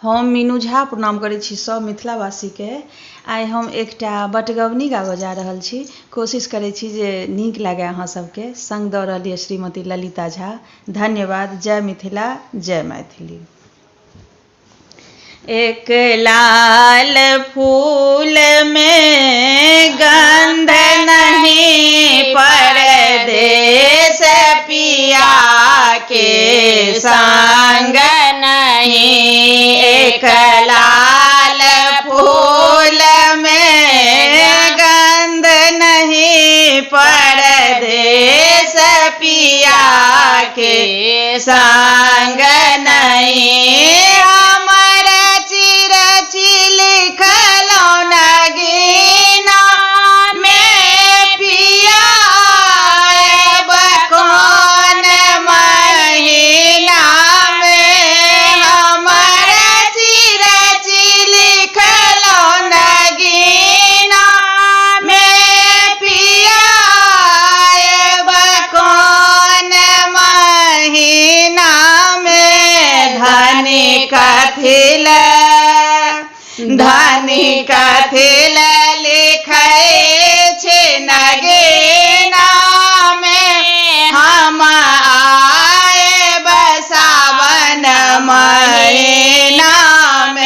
हम मीनू झा प्रणाम करै छी सब मिथिलावासी के। आइ हम एकटा बटगबनी गाबऽ जा रहल छी। कोशिश करै छी जे नीक लागे अहाँ सबके। संग दऽ रहल यऽ श्रीमती ललिता झा। धन्यवाद। जय मिथिला, जय मैथिली। एक लाल फूल में गंध नहीं, परदेस पिया के संग नहीं। एक लाल फूल में गंध नहीं, परदेस पिया के संग नहीं। धनी कथिल लिखै छै नगीना में, हम आएब सावन महीना में।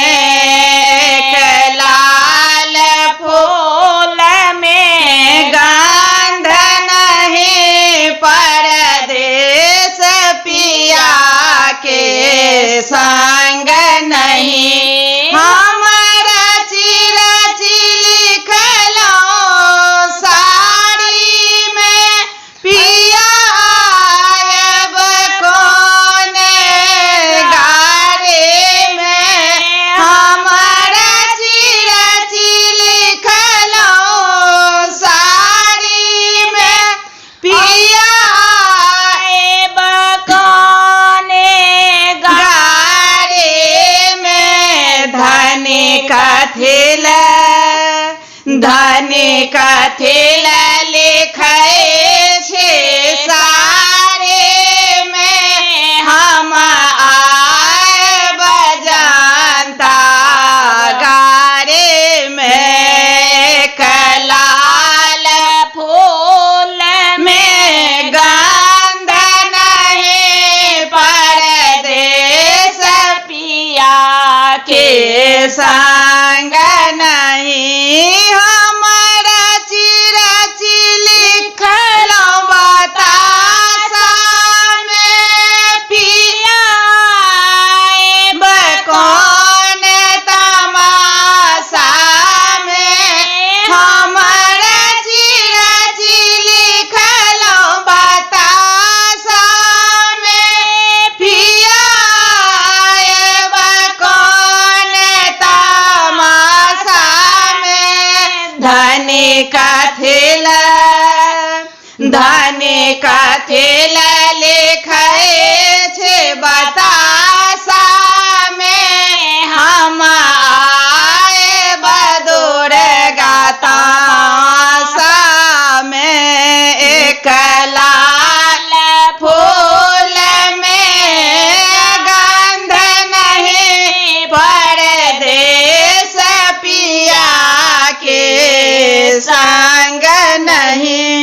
एक लाल फूल में गंध नहीं, परदेस पिया के संग नहीं। धनी कथिल लिखै छै सारे में, हम आएब जनता गारे में। एक लाल फूल में गंध नहीं, परदेस पिया के संग